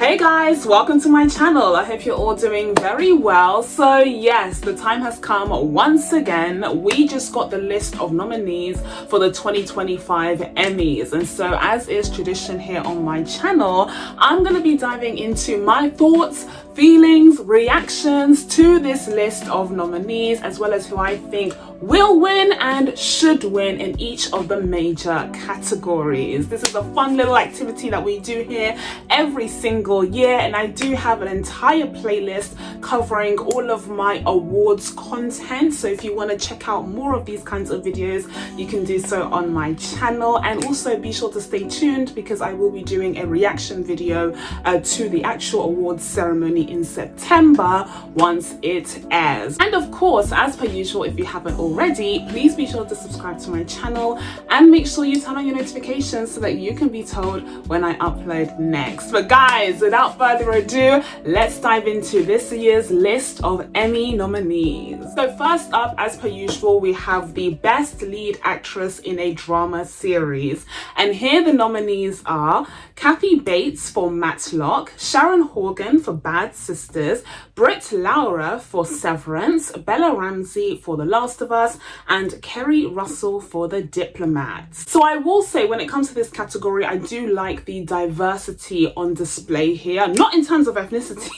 Hey guys, welcome to my channel. I hope you're all doing very well. So yes, the time has come once again. We just got the list of nominees for the 2025 Emmys, and so as is tradition here on my channel, I'm going to be diving into my thoughts, feelings, reactions to this list of nominees, as well as who I think will win and should win in each of the major categories. This is a fun little activity that we do here every single year, and I do have an entire playlist covering all of my awards content. So if you want to check out more of these kinds of videos, you can do so on my channel, and also be sure to stay tuned because I will be doing a reaction video to the actual awards ceremony in September once it airs. And of course, as per usual, if you haven't already, please be sure to subscribe to my channel and make sure you turn on your notifications so that you can be told when I upload next. But guys, without further ado, let's dive into this year's list of Emmy nominees. So first up, as per usual, we have the Best Lead Actress in a Drama Series, and here the nominees are Kathy Bates for Matlock, Sharon Horgan for Bad Sisters, Britt Laura for Severance, Bella Ramsey for The Last of Us, and Kerry Russell for The Diplomat. So I will say, when it comes to this category, I do like the diversity on display here, not in terms of ethnicity.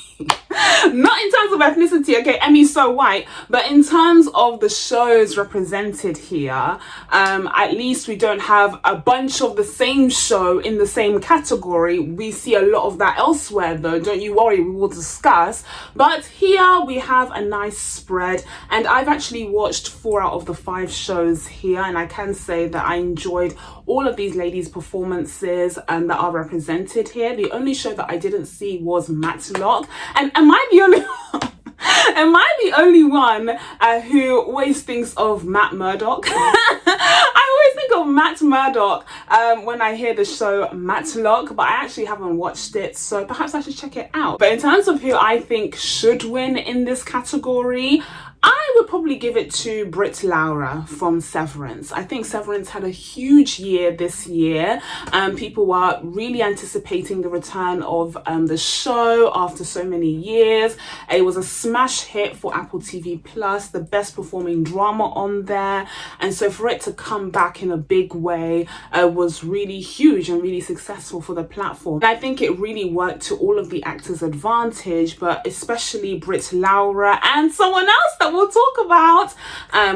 Not in terms of ethnicity, okay, Emmy's so white, but in terms of the shows represented here, at least we don't have a bunch of the same show in the same category. We see a lot of that elsewhere though, don't you worry, we will discuss. But here we have a nice spread, and I've actually watched 4 out of the 5 shows here, and I can say that I enjoyed all of these ladies' performances that are represented here. The only show that I didn't see was Matlock, and am I the only am I the only one who always thinks of Matt Murdock? I always think of Matt Murdock when I hear the show Matlock, but I actually haven't watched it, so perhaps I should check it out. But in terms of who I think should win in this category, I would probably give it to Britt Laura from Severance. I think Severance had a huge year this year. People were really anticipating the return of the show after so many years. It was a smash hit for Apple TV Plus, the best performing drama on there. And so for it to come back in a big way was really huge and really successful for the platform. And I think it really worked to all of the actors' advantage, but especially Britt Laura and someone else that we'll talk about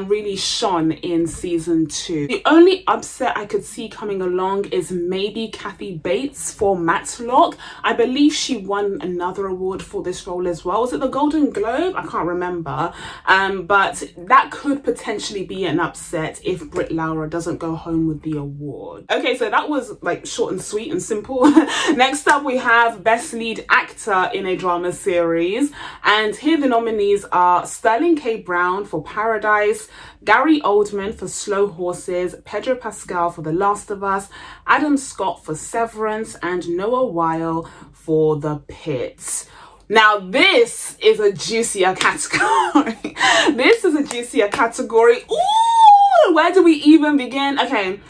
really shone in season 2. The only upset I could see coming along is maybe Kathy Bates for Matlock. I believe she won another award for this role as well. Was it the Golden Globe? I can't remember. But that could potentially be an upset if Britt Laura doesn't go home with the award. Okay, so that was like short and sweet and simple. Next up, we have Best Lead Actor in a Drama Series, and here the nominees are Sterling K. Brown for Paradise, Gary Oldman for Slow Horses, Pedro Pascal for The Last of Us, Adam Scott for Severance, and Noah Weil for The Pit. Now this is a juicier category. This is a juicier category. Ooh, where do we even begin? Okay,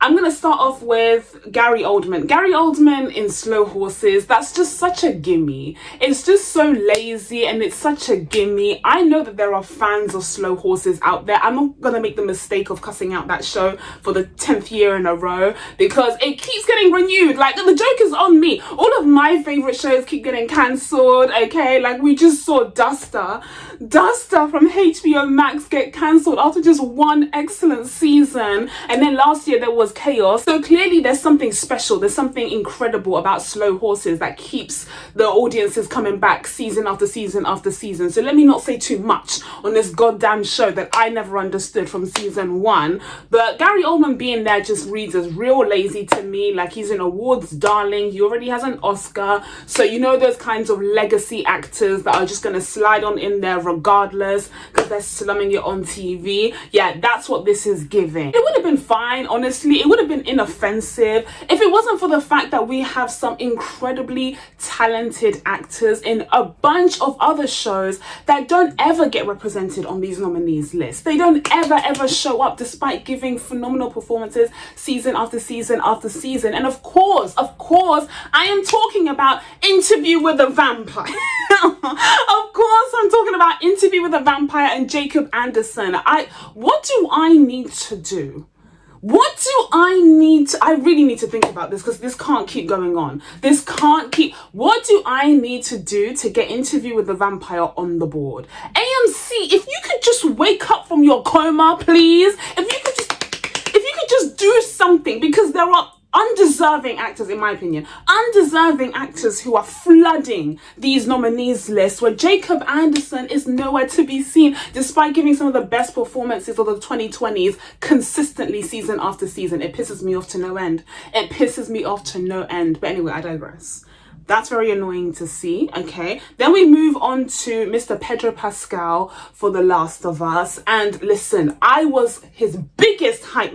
I'm going to start off with Gary Oldman. Gary Oldman in Slow Horses, that's just such a gimme. It's just so lazy and it's such a gimme. I know that there are fans of Slow Horses out there. I'm not going to make the mistake of cussing out that show for the 10th year in a row because it keeps getting renewed. Like, the joke is on me. All of my favorite shows keep getting cancelled, okay? Like, we just saw Duster from HBO Max get cancelled after just one excellent season. And then last year there was Chaos. So clearly there's something special, there's something incredible about Slow Horses that keeps the audiences coming back season after season after season. So let me not say too much on this goddamn show that I never understood from season 1. But Gary Oldman being there just reads as real lazy to me. Like, he's an awards darling, he already has an Oscar, so you know those kinds of legacy actors that are just gonna slide on in there regardless because they're slumming it on TV. Yeah, that's what this is giving. It would have been fine, honestly. it would have been inoffensive if it wasn't for the fact that we have some incredibly talented actors in a bunch of other shows that don't ever get represented on these nominees lists. They don't ever show up despite giving phenomenal performances season after season after season. And of course, I am talking about Interview with a Vampire. Of course, I'm talking about Interview with a Vampire and Jacob Anderson. What do I need to do? I really need to think about this, because this can't keep going on. What do I need to do to get Interview with the Vampire on the board? AMC, if you could just wake up from your coma, please. If you could just do something, because there are undeserving actors, in my opinion, undeserving actors who are flooding these nominees lists, where Jacob Anderson is nowhere to be seen, despite giving some of the best performances of the 2020s consistently season after season. It pisses me off to no end. But anyway, I digress. That's very annoying to see, okay? Then we move on to Mr. Pedro Pascal for The Last of Us. And listen, I was his biggest hype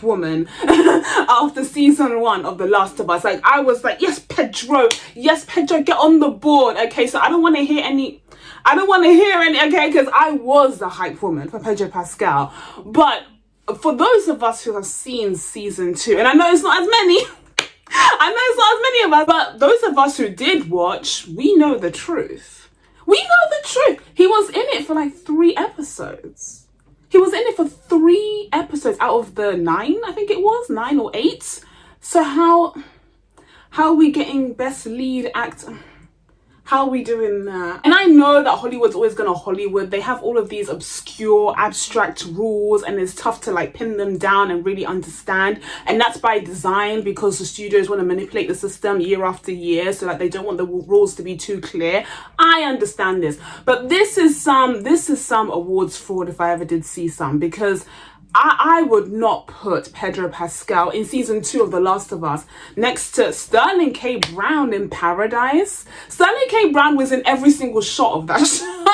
woman after season 1 of The Last of Us. Like, I was like, yes, Pedro, get on the board, okay? So I don't want to hear any, okay? Because I was the hype woman for Pedro Pascal. But for those of us who have seen season 2, and I know it's not as many, of us, but those of us who did watch, we know the truth. He was in it for like 3 episodes. Out of the 9, I think it was 9 or 8. So how are we getting best lead actor? How are we doing that? And I know that Hollywood's always gonna Hollywood. They have all of these obscure, abstract rules, and it's tough to like pin them down and really understand. And that's by design, because the studios want to manipulate the system year after year, so that they don't want the rules to be too clear. I understand this, but this is some awards fraud if I ever did see some, because I would not put Pedro Pascal in season 2 of The Last of Us next to Sterling K. Brown in Paradise. Sterling K. Brown was in every single shot of that show,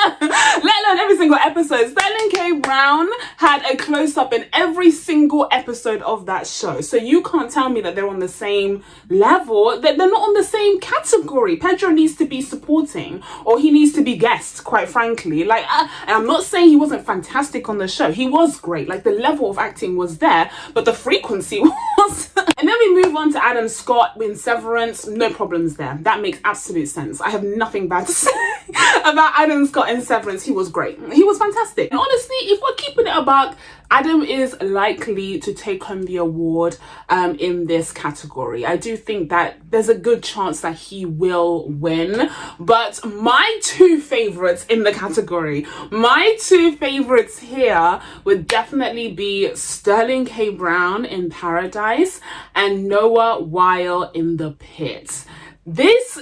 let alone every single episode. Sterling K. Brown had a close-up in every single episode of that show. So you can't tell me that they're on the same level. They're not on the same category. Pedro needs to be supporting, or he needs to be guest, quite frankly. Like, and I'm not saying he wasn't fantastic on the show. He was great. Like, the level of acting was there, but the frequency was. And then we move on to Adam Scott in Severance. No problems there. That makes absolute sense. I have nothing bad to say about Adam Scott in Severance. He was great. He was fantastic. And honestly, if we're keeping it a buck, Adam is likely to take home the award in this category. I do think that there's a good chance that he will win. But my 2 favorites in the category, my 2 favorites here would definitely be Sterling K. Brown in Paradise and Noah Weil in The Pit. This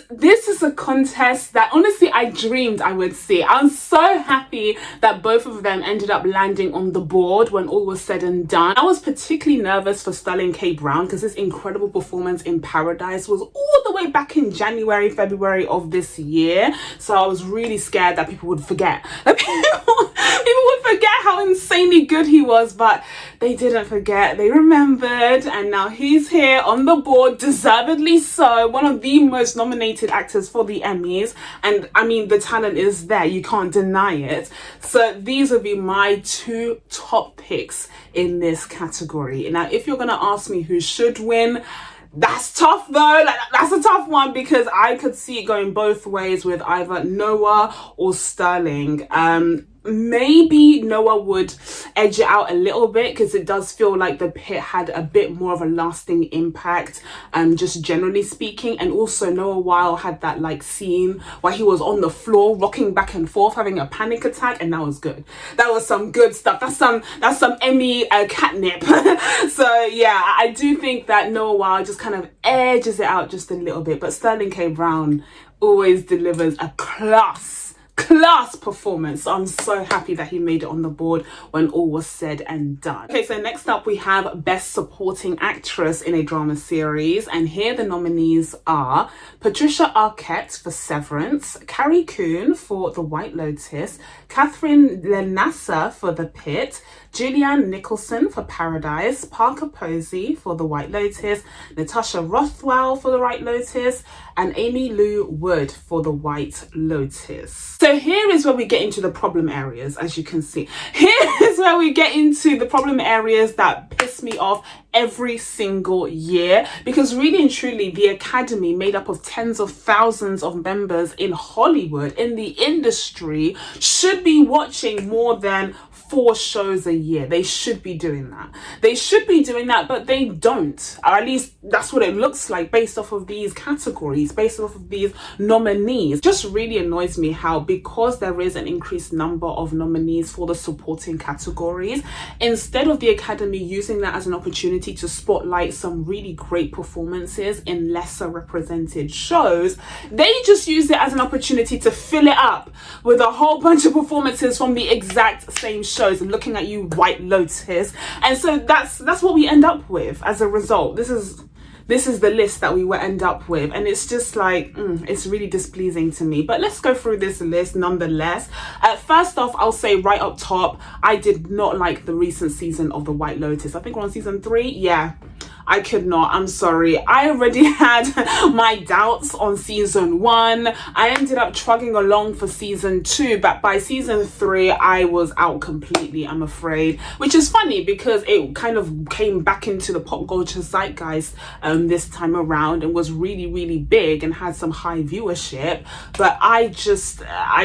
is a contest that honestly I dreamed I would see. I'm so happy that both of them ended up landing on the board when all was said and done. I was particularly nervous for Sterling K. Brown because his incredible performance in Paradise was all the way back in January, February of this year. So I was really scared that people would forget. People would forget how insanely good he was, but they didn't forget. They remembered, and now he's here on the board, deservedly so. One of the most nominated actors for the Emmys, and I mean the talent is there, you can't deny it. So these would be my 2 top picks in this category. Now if you're gonna ask me who should win, that's tough though. Like, that's a tough one, because I could see it going both ways with either Noah or Sterling. Maybe Noah would edge it out a little bit, because it does feel like The Pit had a bit more of a lasting impact, just generally speaking. And also Noah Weil had that like scene where he was on the floor rocking back and forth having a panic attack, and that was good. That was some good stuff. That's some Emmy catnip. So yeah, I do think that Noah Weil just kind of edges it out just a little bit, but Sterling K. Brown always delivers a class class performance. I'm so happy that he made it on the board when all was said and done. Okay, so next up we have Best Supporting Actress in a Drama Series, and here the nominees are Patricia Arquette for Severance, Carrie Coon for The White Lotus, Catherine Lenassa for The Pit, Julianne Nicholson for Paradise, Parker Posey for The White Lotus, Natasha Rothwell for The White Lotus, and Amy Lou Wood for The White Lotus. So here is where we get into the problem areas, as you can see. Here is where we get into the problem areas that piss me off every single year, because really and truly the Academy, made up of tens of thousands of members in Hollywood, in the industry, should be watching more than 4 shows a year. They should be doing that. They should be doing that, but they don't. Or at least that's what it looks like based off of these categories, based off of these nominees. Just really annoys me how, because there is an increased number of nominees for the supporting categories, instead of the Academy using that as an opportunity to spotlight some really great performances in lesser represented shows, they just use it as an opportunity to fill it up with a whole bunch of performances from the exact same shows, and looking at you, White Lotus. And so that's what we end up with as a result. This is the list that we will end up with, and it's just like it's really displeasing to me. But let's go through this list nonetheless. First off, I'll say right up top, I did not like the recent season of The White Lotus. I think we're on season 3. Yeah, I could not. I'm sorry. I already had my doubts on season 1. I ended up trugging along for season 2, but by season 3, I was out completely, I'm afraid. Which is funny because it kind of came back into the pop culture zeitgeist this time around, and was really, really big and had some high viewership. But I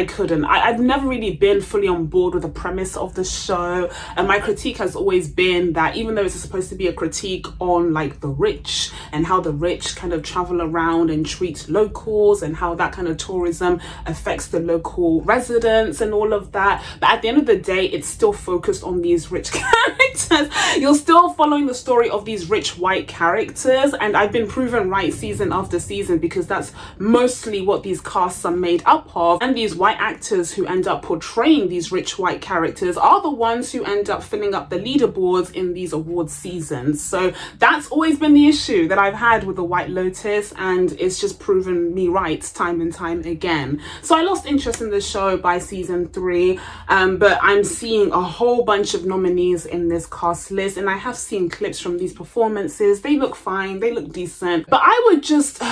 couldn't. I've never really been fully on board with the premise of the show. And my critique has always been that even though it's supposed to be a critique on like the rich and how the rich kind of travel around and treat locals, and how that kind of tourism affects the local residents and all of that, but at the end of the day, it's still focused on these rich characters. You're still following the story of these rich white characters, and I've been proven right season after season, because that's mostly what these casts are made up of. And these white actors who end up portraying these rich white characters are the ones who end up filling up the leaderboards in these award seasons. So that's always been the issue that I've had with The White Lotus, and it's just proven me right time and time again. So I lost interest in the show by season 3, but I'm seeing a whole bunch of nominees in this cast list, and I have seen clips from these performances. They look fine, they look decent, but I would just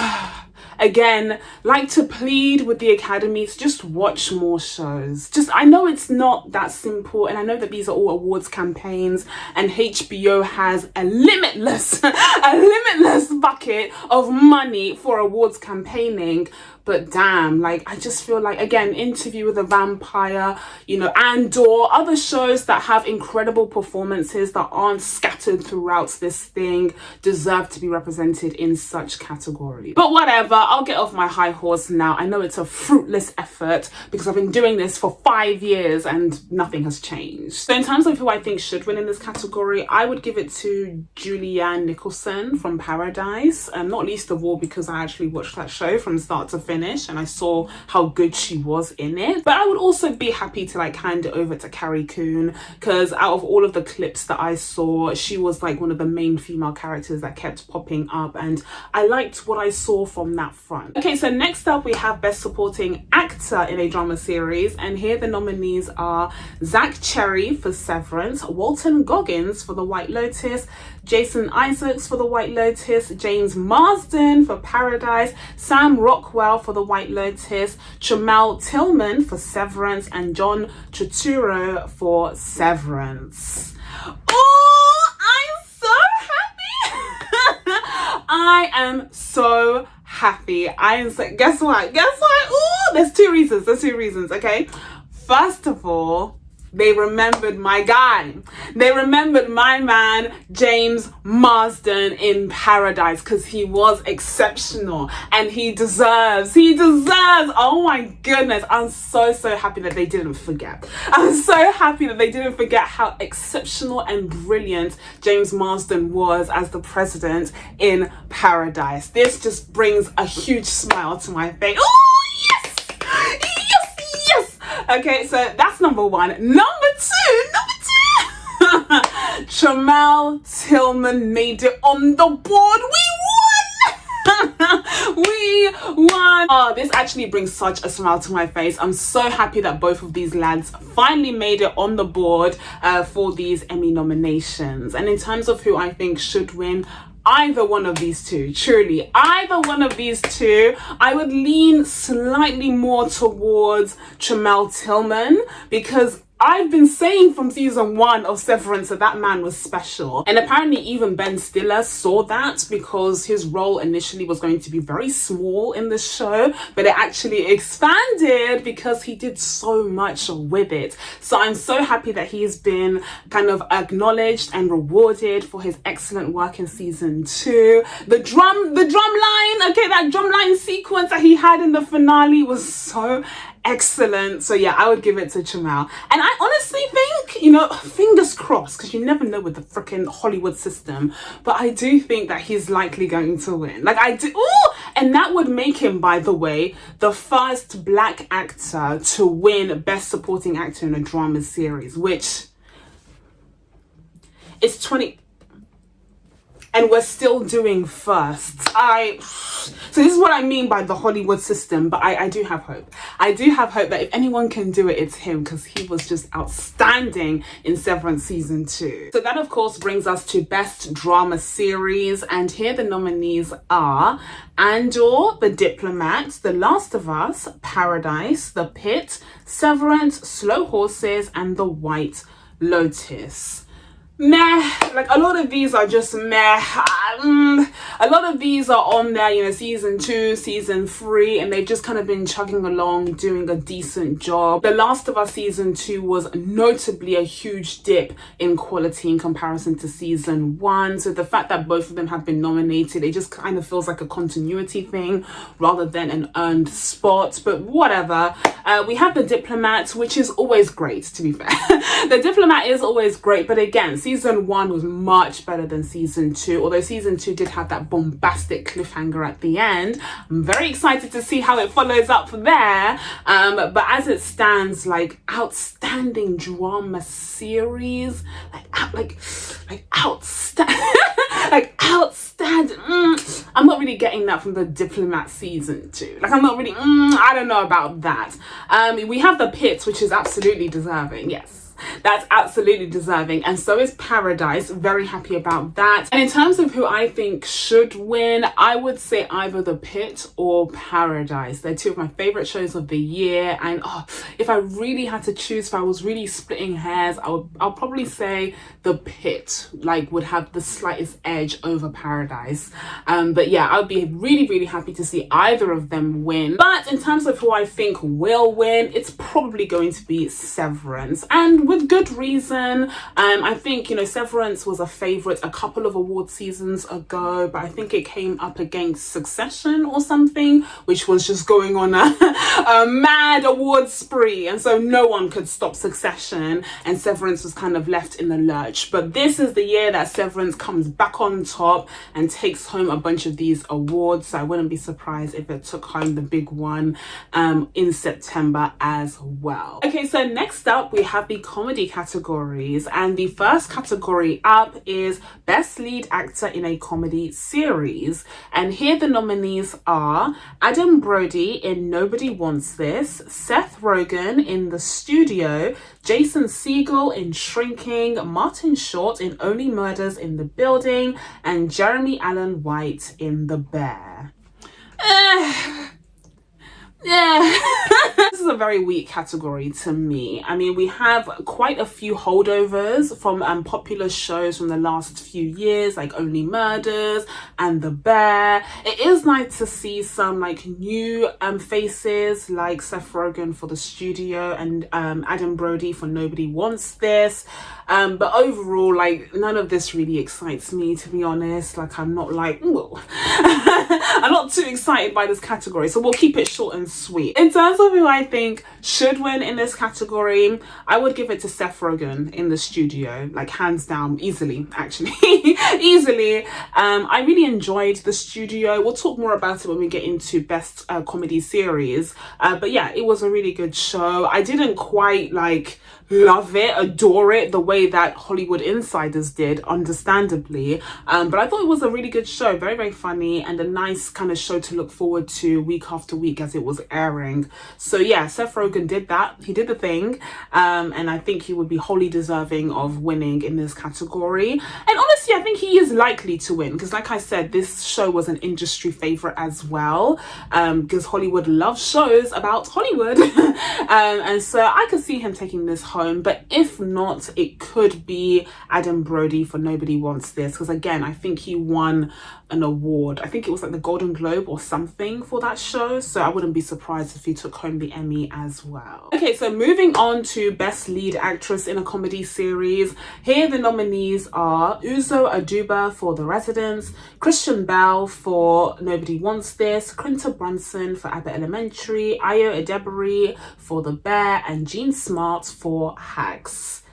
again like to plead with the Academy to just watch more shows. I know it's not that simple, and I know that these are all awards campaigns, and HBO has a limitless bucket of money for awards campaigning. But damn, like, I just feel like, again, Interview with a Vampire, you know, Andor, other shows that have incredible performances that aren't scattered throughout this thing deserve to be represented in such categories. But whatever, I'll get off my high horse now. I know it's a fruitless effort because I've been doing this for 5 years and nothing has changed. So in terms of who I think should win in this category, I would give it to Julianne Nicholson from Paradise, not least of all because I actually watched that show from start to finish, and I saw how good she was in it. But I would also be happy to like hand it over to Carrie Coon, because out of all of the clips that I saw, she was like one of the main female characters that kept popping up, and I liked what I saw from that front. Okay, so next up we have Best Supporting Actor in a Drama Series, and here the nominees are Zach Cherry for Severance, Walton Goggins for The White Lotus, Jason Isaacs for The White Lotus, James Marsden for Paradise, Sam Rockwell for The White Lotus, Tramel Tillman for Severance, and John Turturro for Severance. Oh, I'm so happy. I am so happy. Guess what? Oh, there's two reasons, okay? First of all, they remembered my guy. They remembered my man, James Marsden in Paradise, because he was exceptional and he deserves, oh my goodness. I'm so happy that they didn't forget. I'm so happy that they didn't forget how exceptional and brilliant James Marsden was as the president in Paradise. This just brings a huge smile to my face. Oh, yes! Okay, so that's number one. Number two, Tramel Tillman made it on the board. We won. Oh, this actually brings such a smile to my face. I'm so happy that both of these lads finally made it on the board for these Emmy nominations. And in terms of who I think should win, either one of these two, truly, either one of these two, I would lean slightly more towards Tramel Tillman, because I've been saying from season 1 of Severance that man was special. And apparently even Ben Stiller saw that, because his role initially was going to be very small in the show, but it actually expanded because he did so much with it. So I'm so happy that he's been kind of acknowledged and rewarded for his excellent work in season 2. The drum line, okay, that drum line sequence that he had in the finale was so excellent. So yeah, I would give it to Tramel. And I honestly think, you know, fingers crossed, because you never know with the freaking Hollywood system, but I do think that he's likely going to win. Like, I do. Ooh! And that would make him, by the way, the first black actor to win Best Supporting Actor in a Drama Series, which is 20... and we're still doing first. So this is what I mean by the Hollywood system, but I do have hope. I do have hope that if anyone can do it, it's him, because he was just outstanding in Severance season 2. So that of course brings us to Best Drama Series, and here the nominees are Andor, The Diplomat, The Last of Us, Paradise, The Pit, Severance, Slow Horses, and The White Lotus. Meh. Like, a lot of these are just meh. A lot of these are on there, you know, season 2, season 3, and they've just kind of been chugging along, doing a decent job. The Last of Us season 2 was notably a huge dip in quality in comparison to season 1. So the fact that both of them have been nominated, it just kind of feels like a continuity thing rather than an earned spot, but whatever. We have The Diplomat, which is always great, to be fair. The Diplomat is always great, but again, season 1 was much better than season 2, although season 2 did have that bombastic cliffhanger at the end. I'm very excited to see how it follows up there. But as it stands, like, outstanding drama series, like outstanding, like outstanding. I'm not really getting that from The Diplomat season 2. Like, I'm not really, I don't know about that. We have The Pit, which is absolutely deserving, yes. That's absolutely deserving, and so is Paradise. Very happy about that. And in terms of who I think should win, I would say either The Pit or Paradise. They're two of my favorite shows of the year, and if I really had to choose, if I was really splitting hairs, I'll probably say The Pit like would have the slightest edge over Paradise. But yeah, I would be really happy to see either of them win. But in terms of who I think will win, it's probably going to be Severance, and with good reason. I think, you know, Severance was a favorite a couple of award seasons ago, but I think it came up against Succession or something, which was just going on a mad award spree, and so no one could stop Succession, and Severance was kind of left in the lurch. But this is the year that Severance comes back on top and takes home a bunch of these awards, so I wouldn't be surprised if it took home the big one in September as well. Okay, so next up we have the comedy categories, and the first category up is Best Lead Actor in a Comedy Series, and here the nominees are Adam Brody in Nobody Wants This, Seth Rogen in The Studio, Jason Segel in Shrinking, Martin Short in Only Murders in the Building, and Jeremy Allen White in The Bear. Yeah. This is a very weak category to me. I mean, we have quite a few holdovers from popular shows from the last few years, like Only Murders and The Bear. It is nice to see some like new faces, like Seth Rogen for The Studio and Adam Brody for Nobody Wants This. But overall, like, none of this really excites me, to be honest. Like, I'm not like, ooh. I'm not too excited by this category, so we'll keep it short and sweet. In terms of who I think should win in this category, I would give it to Seth Rogen in The Studio, like hands down, easily, actually. Easily. I really enjoyed The Studio. We'll talk more about it when we get into best comedy series, but yeah, it was a really good show. I didn't quite like love it, adore it the way that Hollywood Insiders did, understandably, but I thought it was a really good show, very, very funny, and a nice kind of show to look forward to week after week as it was airing. So yeah, Seth Rogen did that, he did the thing, and I think he would be wholly deserving of winning in this category. And honestly, I think he is likely to win, because like I said, this show was an industry favorite as well, because Hollywood loves shows about Hollywood. And so I could see him taking this home, but if not, it could be Adam Brody for Nobody Wants This, because again, I think he won an award. I think it was like the Golden Globe or something for that show, so I wouldn't be surprised if he took home the Emmy as well. Okay, so moving on to Best Lead Actress in a Comedy Series. Here the nominees are Uzo Aduba for The Residents, Christian Bale for Nobody Wants This, Quinta Brunson for Abbott Elementary, Ayo Edebiri for The Bear, and Jean Smart for Hacks.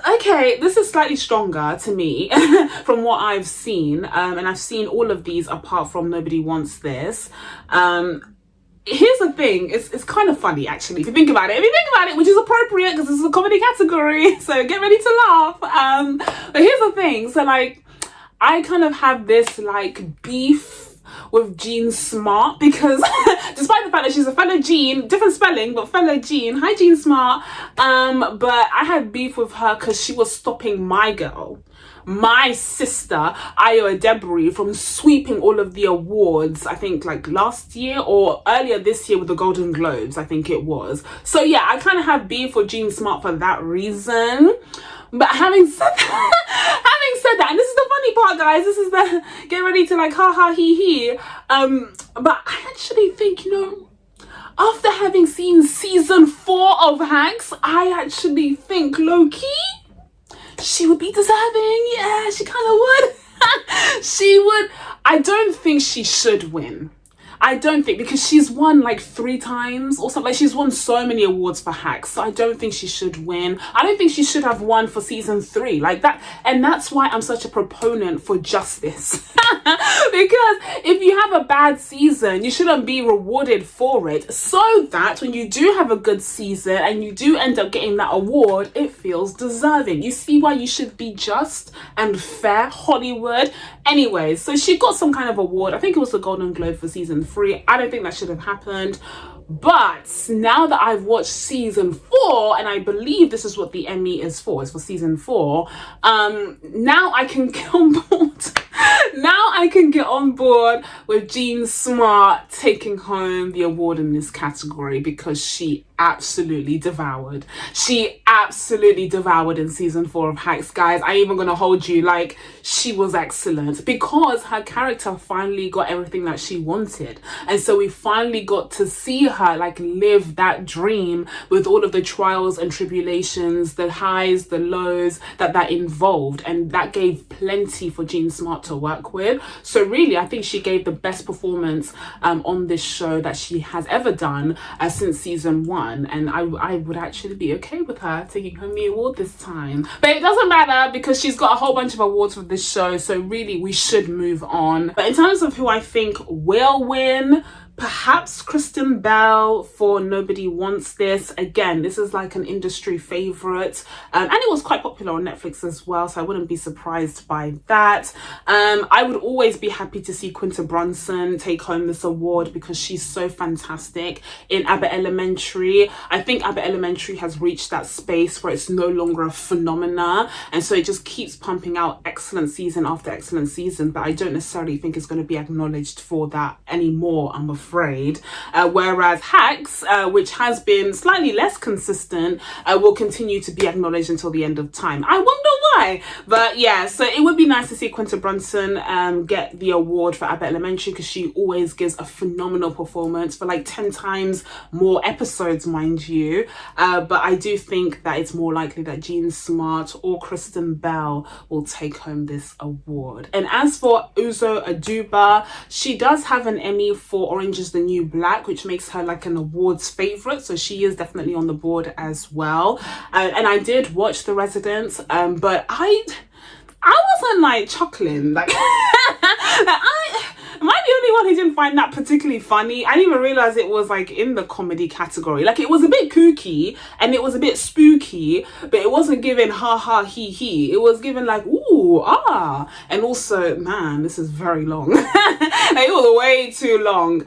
Okay, this is slightly stronger to me from what I've seen, and I've seen all of these apart from Nobody Wants This. Here's the thing, it's kind of funny actually if you think about it, which is appropriate because this is a comedy category, so get ready to laugh. But here's the thing, so like I kind of have this like beef with Jean Smart, because despite the fact that she's a fellow Jean, different spelling, but fellow Jean, hi Jean Smart, but I had beef with her because she was stopping my girl, my sister Ayo Edebiri, from sweeping all of the awards, I think like last year or earlier this year with the Golden Globes, I think it was. So yeah, I kind of have beef with Jean Smart for that reason. But having said that, and this is the funny part, guys, this is the get ready to like ha ha he he, but I actually think, you know, after having seen season 4 of Hacks, I actually think low-key she would be deserving. Yeah, she kind of would. She would. I don't think she should win. I don't think, because she's won like 3 times or something. Like, she's won so many awards for Hacks, so I don't think she should win. I don't think she should have won for season 3 like that, and that's why I'm such a proponent for justice. Because if you have a bad season, you shouldn't be rewarded for it, so that when you do have a good season and you do end up getting that award, it feels deserving. You see why you should be just and fair, Hollywood? Anyways, so she got some kind of award. I think it was the Golden Globe for season 3. I don't think that should have happened. But now that I've watched season 4, and I believe this is what the Emmy is for, it's for season 4, now I can get on board. Now I can get on board with Jean Smart taking home the award in this category, because she absolutely devoured. She absolutely devoured in season 4 of Hacks, guys. I ain't even gonna hold you, like, she was excellent, because her character finally got everything that she wanted, and so we finally got to see her like live that dream with all of the trials and tribulations, the highs, the lows that involved, and that gave plenty for Jean Smart to work with. So really, I think she gave the best performance on this show that she has ever done since season 1, and I would actually be okay with her taking home the award this time. But it doesn't matter, because she's got a whole bunch of awards for this show, so really we should move on. But in terms of who I think will win, perhaps Kristen Bell for Nobody Wants This. Again, this is like an industry favorite, and it was quite popular on Netflix as well, so I wouldn't be surprised by that. I would always be happy to see Quinta Brunson take home this award, because she's so fantastic in Abbott Elementary. I think Abbott Elementary has reached that space where it's no longer a phenomena, and so it just keeps pumping out excellent season after excellent season, but I don't necessarily think it's going to be acknowledged for that anymore, I'm afraid. afraid. Whereas Hacks, which has been slightly less consistent, will continue to be acknowledged until the end of time. I wonder why. But yeah, so it would be nice to see Quinta Brunson get the award for Abbott Elementary, because she always gives a phenomenal performance for like 10 times more episodes, mind you. But I do think that it's more likely that Jean Smart or Kristen Bell will take home this award. And as for Uzo Aduba, she does have an Emmy for Orange is the New Black, which makes her like an awards favorite, so she is definitely on the board as well. And I did watch The Residents, but I wasn't like chuckling, like am I the only one who didn't find that particularly funny? I didn't even realize it was like in the comedy category. Like, it was a bit kooky and it was a bit spooky, but it wasn't given ha ha he he. It was given like ooh ah. And also, man, this is very long. Like, it was way too long.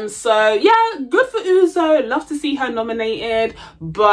So yeah, good for Uzo. Love to see her nominated, but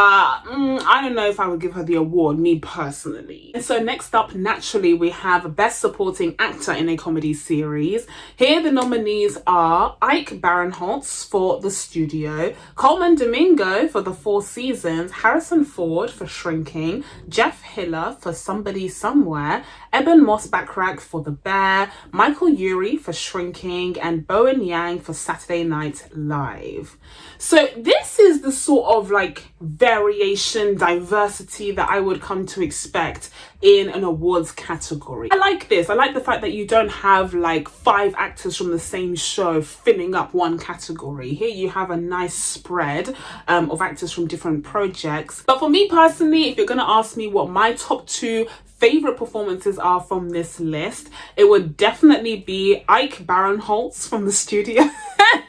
I don't know if I would give her the award, me personally. And so next up, naturally, we have Best Supporting Actor in a Comedy Series. Here the nominees are Ike Barinholtz for The Studio, Coleman Domingo for The Four Seasons, Harrison Ford for Shrinking, Jeff Hiller for Somebody Somewhere, Eben Moss-Backrack for The Bear, Michael Urie for Shrinking, and Bowen Yang for Saturday Night Live. So this is the sort of like variation, diversity that I would come to expect in an awards category. I like this. I like the fact that you don't have like 5 actors from the same show filling up one category. Here you have a nice spread of actors from different projects. But for me personally, if you're going to ask me what my top 2 favorite performances are from this list, it would definitely be Ike Barinholtz from The Studio.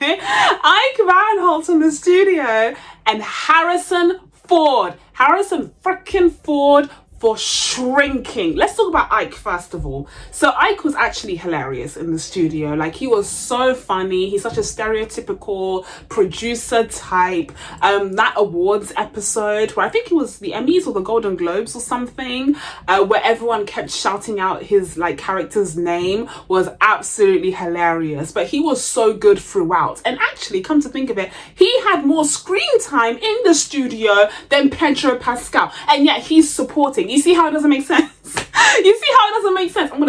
Ike Barinholtz from The Studio, and Harrison Ford. Harrison freaking Ford for Shrinking. Let's talk about Ike first of all. So Ike was actually hilarious in The Studio. Like, he was so funny. He's such a stereotypical producer type. That awards episode where I think it was the Emmys or the Golden Globes or something, where everyone kept shouting out his like character's name, was absolutely hilarious. But he was so good throughout. And actually, come to think of it, he had more screen time in The Studio than Pedro Pascal, and yet he's supporting. You see how it doesn't make sense? You see how it doesn't make sense? I'm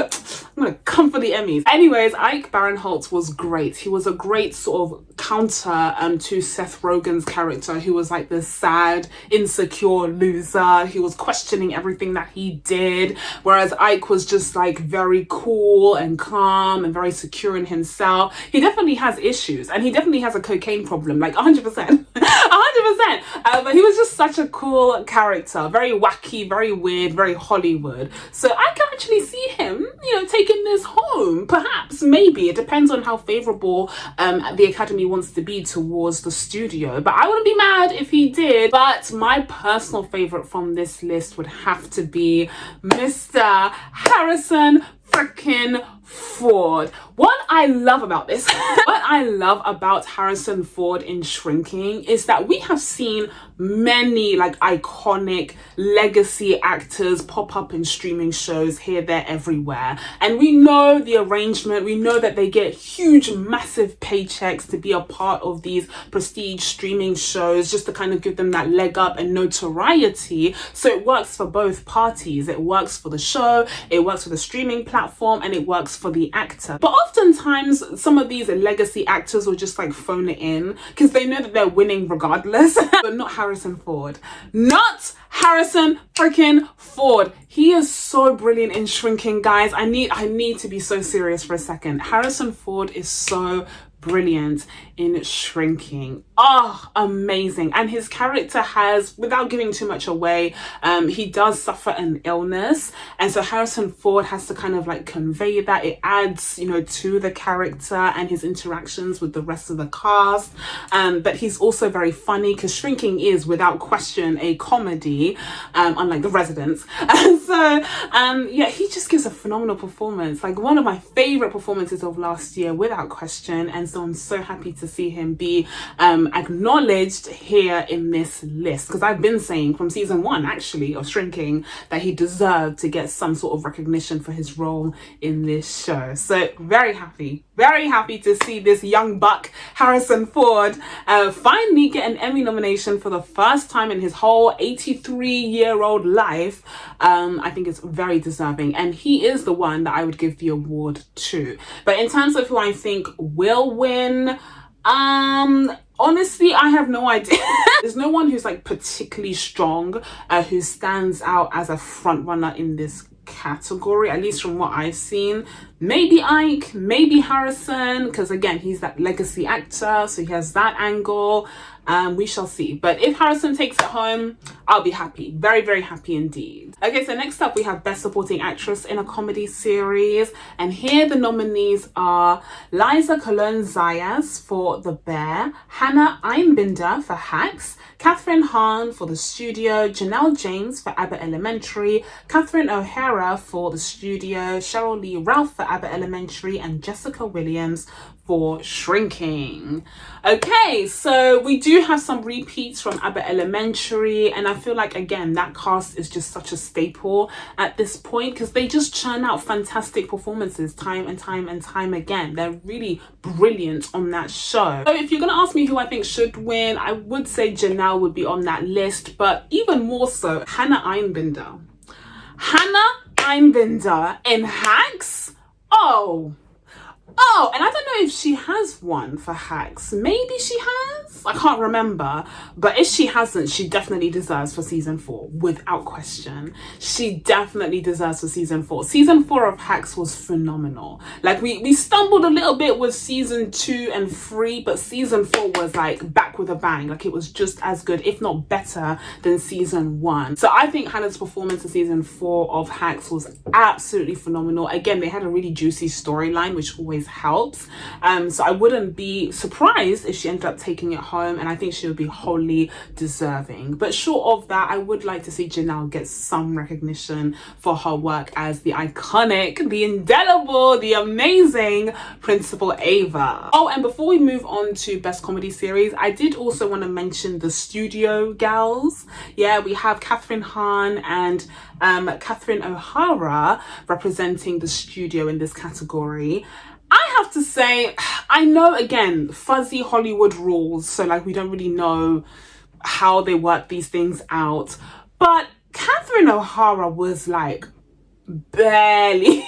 gonna come for the Emmys. Anyways, Ike Barinholtz was great. He was a great sort of counter to Seth Rogen's character, who was like this sad, insecure loser. He was questioning everything that he did, whereas Ike was just like very cool and calm and very secure in himself. He definitely has issues, and he definitely has a cocaine problem, like 100%. 100%. But he was just such a cool character, very wacky, very weird, very Hollywood. So I can actually see him, taking this home. Perhaps, maybe. It depends on how favourable the Academy wants to be towards The Studio. But I wouldn't be mad if he did. But my personal favourite from this list would have to be Mr. Harrison freaking Ford. What I love about this, what I love about Harrison Ford in Shrinking is that we have seen many like iconic legacy actors pop up in streaming shows here, there, everywhere. And we know the arrangement. We know that they get huge, massive paychecks to be a part of these prestige streaming shows, just to kind of give them that leg up and notoriety. So it works for both parties. It works for the show, it works for the streaming platform, and it works for the actor. But oftentimes some of these legacy actors will just like phone it in because they know that they're winning regardless. But not Harrison Ford. Not Harrison freaking Ford. He is so brilliant in Shrinking, guys. I need to be so serious for a second. Harrison Ford is so brilliant in Shrinking. Oh, amazing. And his character has, without giving too much away, he does suffer an illness, and so Harrison Ford has to kind of like convey that. It adds, to the character and his interactions with the rest of the cast. But he's also very funny, because Shrinking is without question a comedy, unlike The Residents. And so yeah, he just gives a phenomenal performance, like one of my favorite performances of last year without question. And so I'm so happy to see him be acknowledged here in this list, because I've been saying from season 1 actually of Shrinking that he deserved to get some sort of recognition for his role in this show. So very happy to see this young buck Harrison Ford finally get an Emmy nomination for the first time in his whole 83-year-old life. I think it's very deserving, and he is the one that I would give the award to. But in terms of who I think will win, honestly, I have no idea. There's no one who's like particularly strong who stands out as a front runner in this category, at least from what I've seen. Maybe Ike, maybe Harrison, because again, he's that legacy actor, so he has that angle. We shall see. But if Harrison takes it home, I'll be happy. Very, very happy indeed. Okay, so next up we have Best Supporting Actress in a Comedy Series. And here the nominees are Liza Colón-Zayas for The Bear, Hannah Einbinder for Hacks, Catherine Hahn for The Studio, Janelle James for Abbott Elementary, Catherine O'Hara for The Studio, Cheryl Lee Ralph for Abbott Elementary, and Jessica Williams for Shrinking. Okay, so we do have some repeats from Abbott Elementary, and I feel like again that cast is just such a staple at this point because they just churn out fantastic performances time and time again. They're really brilliant on that show. So if you're gonna ask me who I think should win, I would say Janelle would be on that list, but even more so Hannah Einbinder. Hannah Einbinder in Hacks? Oh, and I don't know if she has one for Hacks. Maybe she has? I can't remember. But if she hasn't, she definitely deserves for season 4, without question. She definitely deserves for season 4. Season 4 of Hacks was phenomenal. Like, we stumbled a little bit with season 2 and 3, but season 4 was like back with a bang. Like, it was just as good, if not better, than season 1. So I think Hannah's performance in season 4 of Hacks was absolutely phenomenal. Again, they had a really juicy storyline, which always helps. So I wouldn't be surprised if she ended up taking it home, and I think she would be wholly deserving. But short of that, I would like to see Janelle get some recognition for her work as the iconic, the indelible, the amazing Principal Ava. Oh, and before we move on to Best Comedy Series, I did also want to mention the Studio gals. Yeah, we have Catherine Hahn and Catherine O'Hara representing the Studio in this category. I have to say, I know, again, fuzzy Hollywood rules, so like we don't really know how they work these things out, but Catherine O'Hara was like barely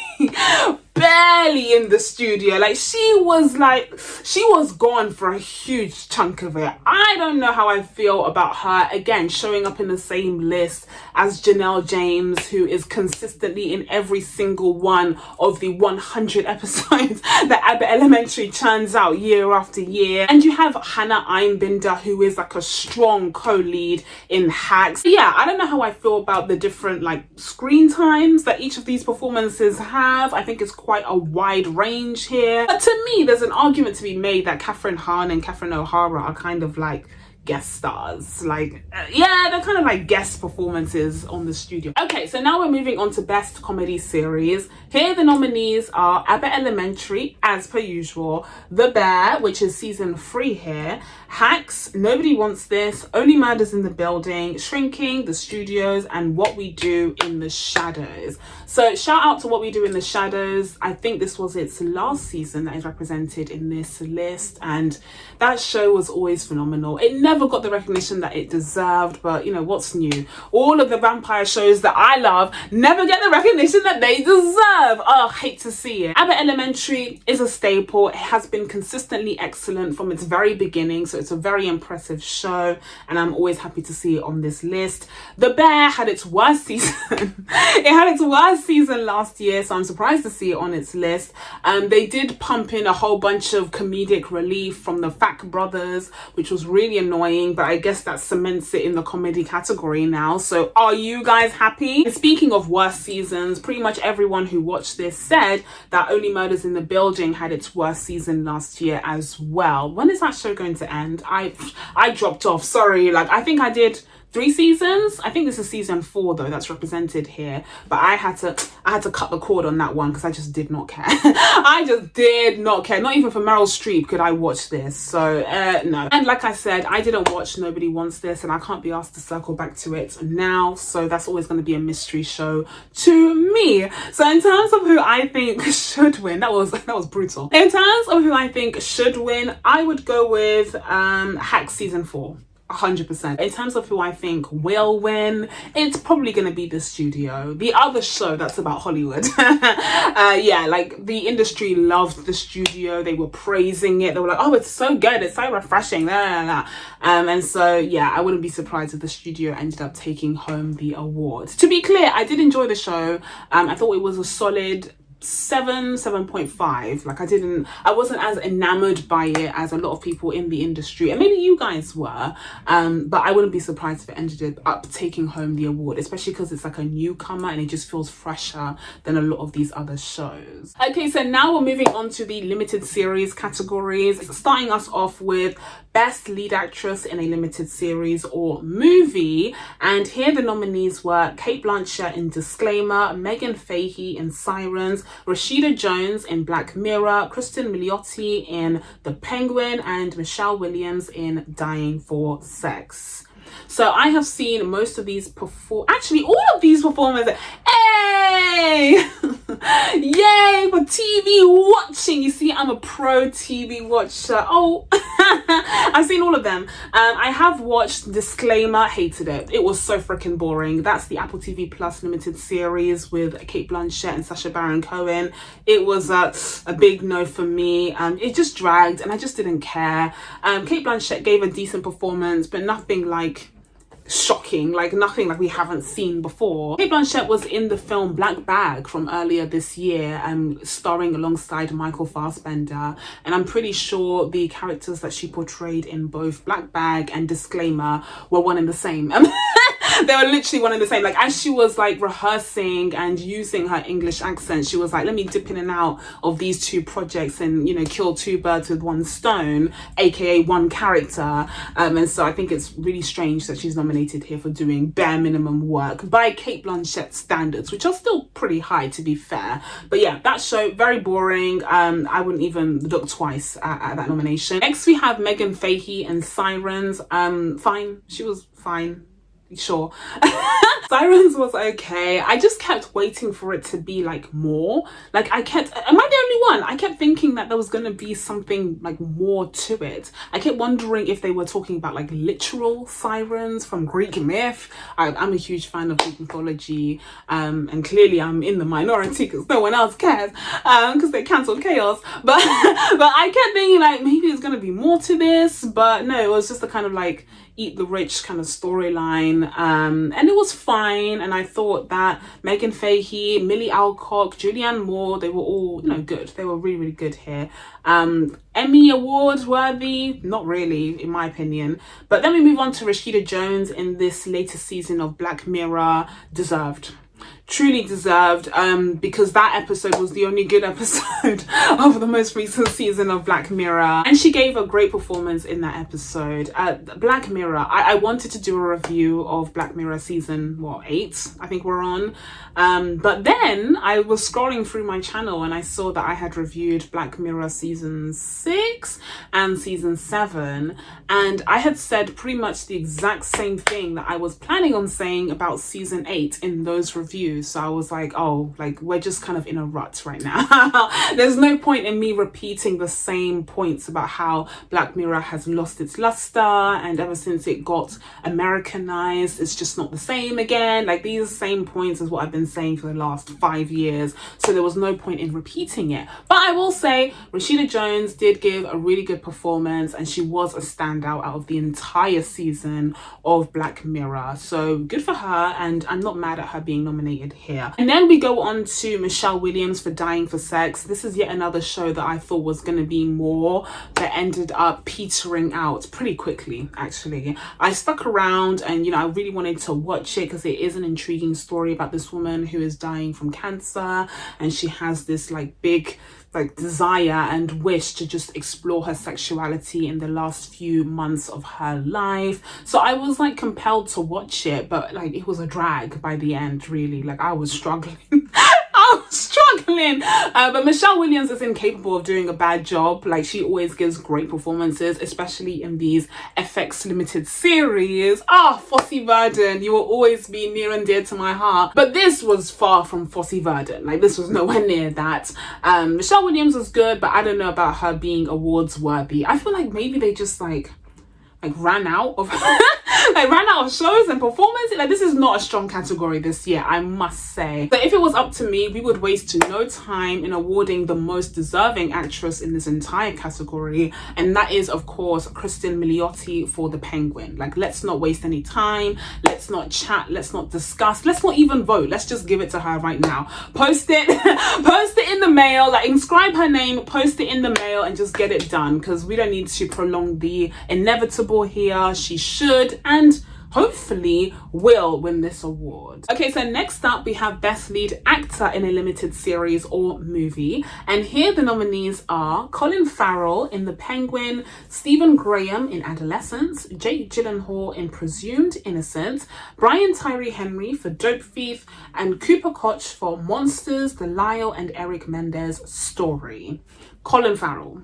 in the Studio. Like she was gone for a huge chunk of it. I don't know how I feel about her again showing up in the same list as Janelle James, who is consistently in every single one of the 100 episodes that Abbott Elementary churns out year after year. And you have Hannah Einbinder, who is like a strong co-lead in Hacks. Yeah, I don't know how I feel about the different like screen times that each of these performances have. I think it's quite a wide range here. But to me, there's an argument to be made that Catherine Hahn and Catherine O'Hara are kind of like guest stars. Like, yeah, they're kind of like guest performances on the Studio. Okay, so now we're moving on to Best Comedy Series. Here the nominees are Abbott Elementary, as per usual, The Bear, which is season 3 here, Hacks, Nobody Wants This, Only Murders in the Building, Shrinking, The Studios, and What We Do in the Shadows. So shout out to What We Do in the Shadows. I think this was its last season that is represented in this list, and that show was always phenomenal. It never got the recognition that it deserved, but you know, what's new? All of the vampire shows that I love never get the recognition that they deserve. Oh, I hate to see it. Abbott Elementary is a staple. It has been consistently excellent from its very beginning, so it's a very impressive show, and I'm always happy to see it on this list. The Bear had its worst season. It had its worst season last year, so I'm surprised to see it on its list. They did pump in a whole bunch of comedic relief from the Fack brothers, which was really annoying, but I guess that cements it in the comedy category now. So are you guys happy? And speaking of worst seasons, pretty much everyone who watched this said that Only Murders in the Building had its worst season last year as well. When is that show going to end? I dropped off, sorry. Like, I think I did 3 seasons. I think this is season 4 though that's represented here, but I had to cut the cord on that one because I just did not care. I just did not care. Not even for Meryl Streep could I watch this. So no. And like I said, I didn't watch Nobody Wants This, and I can't be asked to circle back to it now, so that's always going to be a mystery show to me. So in terms of who I think should win, that was brutal. In terms of who I think should win, I would go with Hacks season 4. 100%. In terms of who I think will win, it's probably going to be The Studio, the other show that's about Hollywood. Yeah, like the industry loved The Studio. They were praising it. They were like, oh, it's so good, it's so refreshing. And so yeah, I wouldn't be surprised if The Studio ended up taking home the award. To be clear, I did enjoy the show. I thought it was a solid 7.5. Like I wasn't as enamored by it as a lot of people in the industry, and maybe you guys were, but I wouldn't be surprised if it ended up taking home the award, especially because it's like a newcomer and it just feels fresher than a lot of these other shows. Okay, so now we're moving on to the limited series categories, starting us off with Best Lead Actress in a Limited Series or Movie, and here the nominees were Cate Blanchett in Disclaimer, Megan Fahey in Sirens, Rashida Jones in Black Mirror, Kristen Milioti in The Penguin, and Michelle Williams in Dying for Sex. So I have seen most of these actually all of these performances. Hey! Yay for TV watching. You see, I'm a pro TV watcher. Oh, I've seen all of them. I have watched Disclaimer, hated it. It was so freaking boring. That's the Apple TV Plus limited series with Cate Blanchett and Sacha Baron Cohen. It was a big no for me. It just dragged and I just didn't care. Cate Blanchett gave a decent performance, but nothing like shocking, like nothing like we haven't seen before. Cate Blanchett was in the film Black Bag from earlier this year, starring alongside Michael Fassbender, and I'm pretty sure the characters that she portrayed in both Black Bag and Disclaimer were one and the same. They were literally one and the same. Like as she was like rehearsing and using her English accent, she was like, let me dip in and out of these 2 projects and, you know, kill 2 birds with 1 stone, aka 1 character. And so I think it's really strange that she's nominated here for doing bare minimum work by Cate Blanchett standards, which are still pretty high to be fair. But yeah, that show, very boring. I wouldn't even look twice at that nomination. Next we have Megan Fahey and Sirens. Fine, she was fine. Sure. Sirens was okay. I just kept waiting for it to be like more. Like am I the only one? I kept thinking that there was going to be something like more to it. I kept wondering if they were talking about like literal sirens from Greek myth. I'm a huge fan of Greek mythology, and clearly I'm in the minority because no one else cares, because they cancelled Chaos. But I kept thinking like maybe there's going to be more to this, but no, it was just a kind of like eat the rich kind of storyline, and it was fine. And I thought that Megan Fahey, Millie Alcock, Julianne Moore, they were all, you know, good. They were really, really good here. Emmy award worthy? Not really, in my opinion. But then we move on to Rashida Jones in this latest season of Black Mirror. Deserved. Truly deserved, because that episode was the only good episode of the most recent season of Black Mirror, and she gave a great performance in that episode. Black Mirror, I wanted to do a review of Black Mirror season 8 I think we're on, but then I was scrolling through my channel and I saw that I had reviewed Black Mirror season 6 and season 7, and I had said pretty much the exact same thing that I was planning on saying about season 8 in those reviews. So I was like, oh, like we're just kind of in a rut right now. There's no point in me repeating the same points about how Black Mirror has lost its luster, and ever since it got Americanized, it's just not the same again. Like these same points is what I've been saying for the last 5 years. So there was no point in repeating it. But I will say Rashida Jones did give a really good performance, and she was a standout out of the entire season of Black Mirror. So good for her, and I'm not mad at her being nominated here. And then we go on to Michelle Williams for Dying for Sex. This is yet another show that I thought was going to be more, but ended up petering out pretty quickly. Actually, I stuck around, and you know, I really wanted to watch it because it is an intriguing story about this woman who is dying from cancer, and she has this like big like desire and wish to just explore her sexuality in the last few months of her life. So I was like compelled to watch it, but like it was a drag by the end, really. Like I was struggling. I was struggling. But Michelle Williams is incapable of doing a bad job. Like she always gives great performances, especially in these FX limited series. Fosse Verdon, you will always be near and dear to my heart. But this was far from Fosse Verdon. Like this was nowhere near that. Michelle Williams was good, but I don't know about her being awards worthy. I feel like maybe they just like ran out of ran out of shows and performances. Like this is not a strong category this year, I must say. But if it was up to me, we would waste no time in awarding the most deserving actress in this entire category, and that is of course Kristen Milioti for The Penguin. Like let's not waste any time, let's not chat, let's not discuss, let's not even vote, let's just give it to her right now. Post it post it in the mail, like inscribe her name, post it in the mail and just get it done, because we don't need to prolong the inevitable here. She should and hopefully will win this award. Okay, so next up we have Best Lead Actor in a Limited Series or Movie, and here the nominees are Colin Farrell in The Penguin, Stephen Graham in Adolescence, Jake Gyllenhaal in Presumed Innocent, Brian Tyree Henry for Dope Thief, and Cooper Koch for Monsters, The Lyle and Eric Mendez Story. Colin Farrell.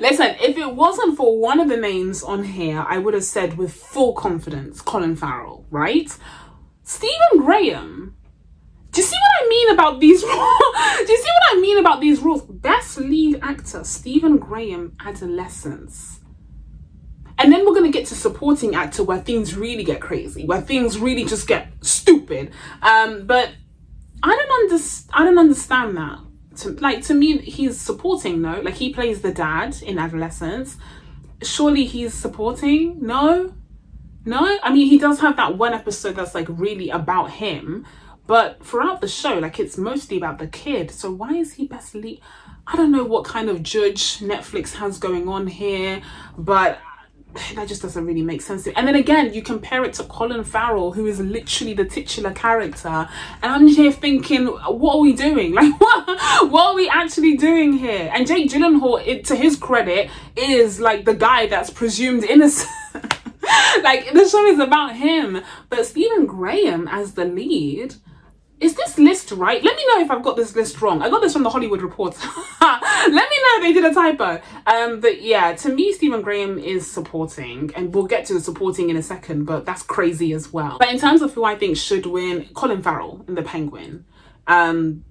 Listen, if it wasn't for one of the names on here, I would have said with full confidence Colin Farrell, right? Stephen Graham. Do you see what I mean about these rules? Do you see what I mean about these rules? Best Lead Actor, Stephen Graham, Adolescence. And then we're going to get to Supporting Actor, where things really get crazy, where things really just get stupid. But I don't understand that. To me, he's supporting, no? Like he plays the dad in Adolescence. Surely he's supporting? No? I mean, he does have that one episode that's like really about him, but throughout the show, like it's mostly about the kid. So why is he best lead? I don't know what kind of judge Netflix has going on here, but that just doesn't really make sense to me. And then again, you compare it to Colin Farrell, who is literally the titular character, and I'm here thinking, what are we doing? Like what are we actually doing here? And Jake Gyllenhaal, to his credit, is like the guy that's presumed innocent. Like the show is about him, but Stephen Graham as the lead. Is this list right? Let me know if I've got this list wrong. I got this from the Hollywood Reporter. Let me know if they did a typo. But yeah, to me, Stephen Graham is supporting, and we'll get to the supporting in a second, but that's crazy as well. But in terms of who I think should win, Colin Farrell in The Penguin.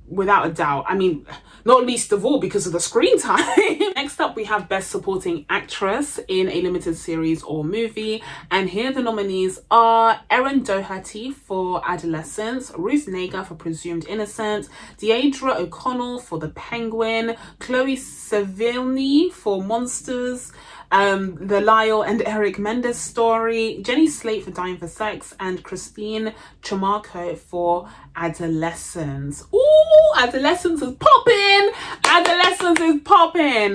Without a doubt. I mean, not least of all because of the screen time. Next up, we have Best Supporting Actress in a Limited Series or Movie. And here the nominees are Erin Doherty for Adolescence, Ruth Negga for Presumed Innocent, Deirdre O'Connell for The Penguin, Chloe Sevigny for Monsters, The Lyle and Eric Mendez Story, Jenny Slate for Dying for Sex, and Christine Chamarko for Adolescence. Ooh, Adolescence is popping! Adolescence is popping!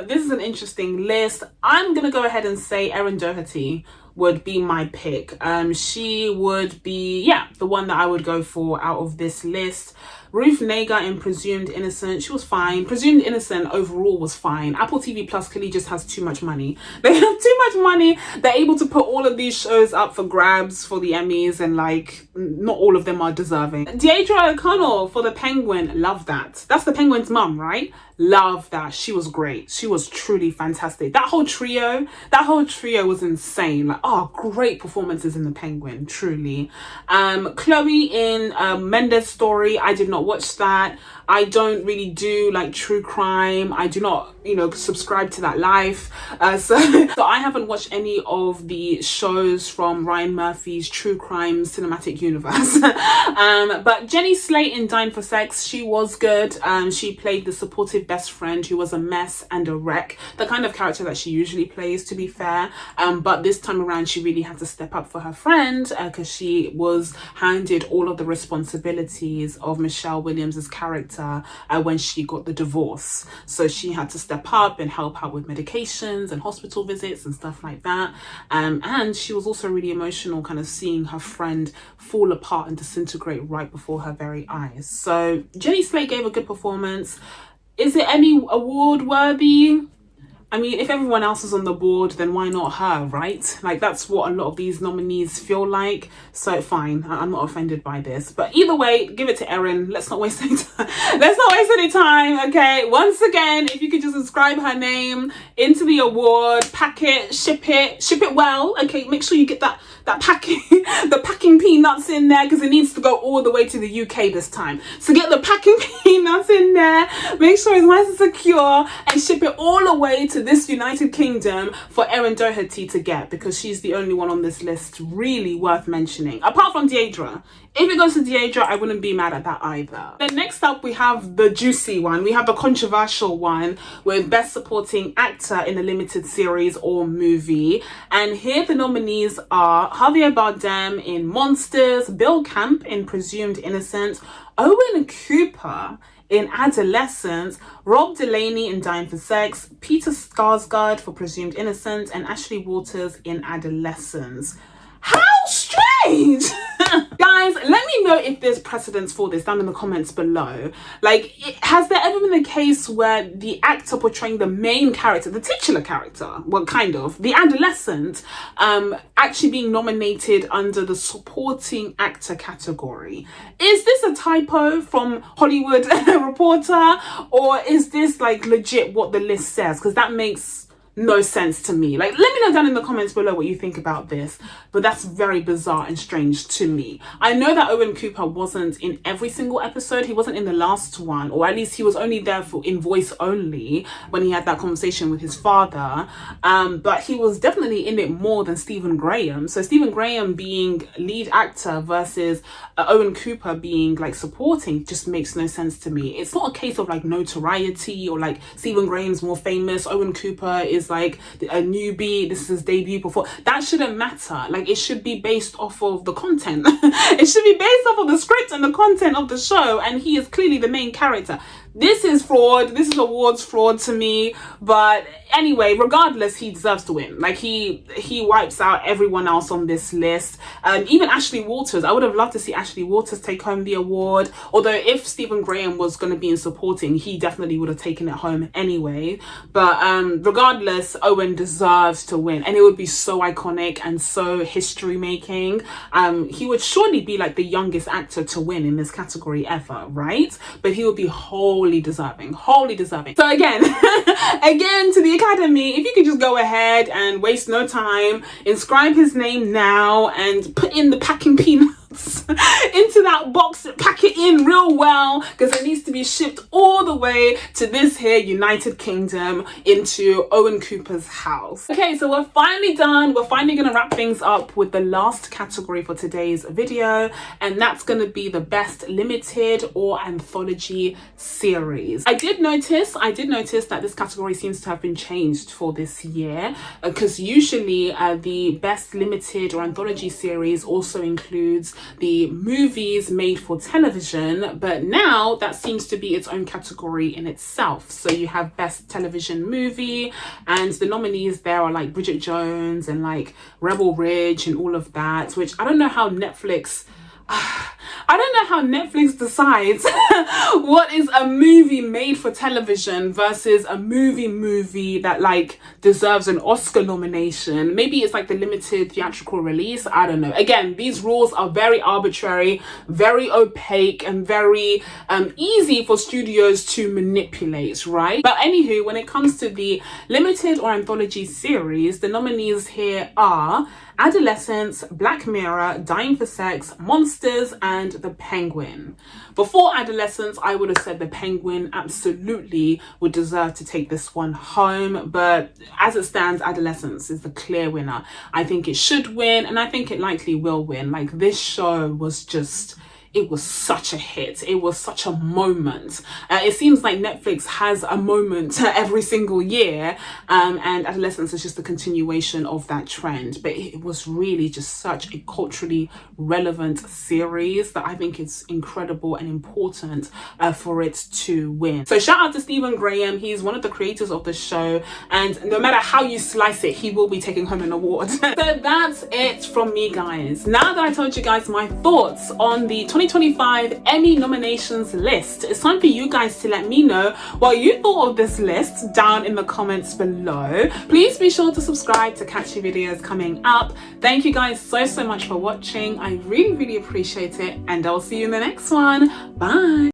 This is an interesting list. I'm gonna go ahead and say Erin Doherty would be my pick. She would be, the one that I would go for out of this list. Ruth Negga in Presumed Innocent, she was fine. Presumed Innocent overall was fine. Apple TV Plus clearly just has too much money. They have too much money. They're able to put all of these shows up for grabs for the Emmys, and like not all of them are deserving. Deirdre O'Connell for The Penguin, love that. That's The Penguin's mum, right? Love that. She was great. She was truly fantastic. That whole trio was insane. Like, great performances in The Penguin, truly. Chloe in Mendez Story, I did not watch that. I don't really do like true crime. I do not, subscribe to that life. So I haven't watched any of the shows from Ryan Murphy's true crime cinematic universe. But Jenny Slate in Dying for Sex, she was good. She played the supportive best friend who was a mess and a wreck. The kind of character that she usually plays, to be fair. But this time around, she really had to step up for her friend because she was handed all of the responsibilities of Michelle Williams's character daughter when she got the divorce. So she had to step up and help out with medications and hospital visits and stuff like that. And she was also really emotional, kind of seeing her friend fall apart and disintegrate right before her very eyes. So Jenny Slate gave a good performance. Is it Emmy award worthy? I mean, if everyone else is on the board, then why not her, right? Like, that's what a lot of these nominees feel like. So fine, I'm not offended by this. But either way, give it to Erin. Let's not waste any time. Let's not waste any time, okay? Once again, if you could just inscribe her name into the award, pack it, ship it well, okay? Make sure you get that packing, the packing peanuts in there, because it needs to go all the way to the UK this time. So get the packing peanuts in there, make sure it's nice and secure, and ship it all the way to this United Kingdom for Erin Doherty to get, because she's the only one on this list really worth mentioning, apart from Deidre. If it goes to Deidre, I wouldn't be mad at that either. Then next up, we have the juicy one. We have the controversial one with Best Supporting Actor in a Limited Series or Movie. And here the nominees are Javier Bardem in Monsters, Bill Camp in Presumed Innocent, Owen Cooper in Adolescence, Rob Delaney in Dying for Sex, Peter Skarsgård for Presumed Innocent, and Ashley Walters in Adolescence. How strange! Guys, let me know if there's precedence for this down in the comments below. Like, has there ever been a case where the actor portraying the main character, the titular character, well, kind of, the adolescent, actually being nominated under the supporting actor category? Is this a typo from Hollywood Reporter, or is this like legit what the list says? Because that makes no sense to me. Like, let me know down in the comments below what you think about this, but that's very bizarre and strange to me. I know that Owen Cooper wasn't in every single episode. He wasn't in the last one, or at least he was only there for in voice only when he had that conversation with his father, but he was definitely in it more than Stephen Graham. So Stephen Graham being lead actor versus Owen Cooper being like supporting just makes no sense to me. It's not a case of like notoriety or like Stephen Graham's more famous, Owen Cooper is like a newbie, this is his debut before. That shouldn't matter. Like, it should be based off of the content. It should be based off of the script and the content of the show, and he is clearly the main character. This is fraud. This is awards fraud to me. But anyway, regardless, he deserves to win. Like, he wipes out everyone else on this list. Even Ashley Walters. I would have loved to see Ashley Walters take home the award. Although if Stephen Graham was going to be in supporting, he definitely would have taken it home anyway. But regardless, Owen deserves to win. And it would be so iconic and so history making. He would surely be like the youngest actor to win in this category ever, right? But he would be wholly deserving. So again, to the Academy, if you could just go ahead and waste no time, inscribe his name now and put in the packing peanuts into that box, pack it in real well, because it needs to be shipped all the way to this here United Kingdom into Owen Cooper's house. Okay, so we're finally done. We're finally going to wrap things up with the last category for today's video, and that's going to be the Best Limited or Anthology Series. I did notice that this category seems to have been changed for this year, because usually the Best Limited or Anthology Series also includes the movies made for television, but now that seems to be its own category in itself. So you have Best Television Movie, and the nominees there are like Bridget Jones and like Rebel Ridge and all of that, which I don't know how Netflix decides what is a movie made for television versus a movie that like deserves an Oscar nomination. Maybe it's like the limited theatrical release. I don't know. Again, these rules are very arbitrary, very opaque, and very easy for studios to manipulate, right? But anywho, when it comes to the limited or anthology series, the nominees here are Adolescence, Black Mirror, Dying for Sex, Monsters, and The Penguin. Before Adolescence, I would have said The Penguin absolutely would deserve to take this one home, but as it stands, Adolescence is the clear winner. I think it should win, and I think it likely will win. Like, this show was just it was such a hit. It was such a moment. It seems like Netflix has a moment every single year, and Adolescence is just a continuation of that trend. But it was really just such a culturally relevant series that I think it's incredible and important for it to win. So shout out to Stephen Graham. He's one of the creators of the show, and no matter how you slice it, he will be taking home an award. So that's it from me, guys. Now that I told you guys my thoughts on the 2025 Emmy nominations list, it's time for you guys to let me know what you thought of this list down in the comments below. Please be sure to subscribe to catch your videos coming up. Thank you guys so much for watching. I really appreciate it, and I'll see you in the next one. Bye.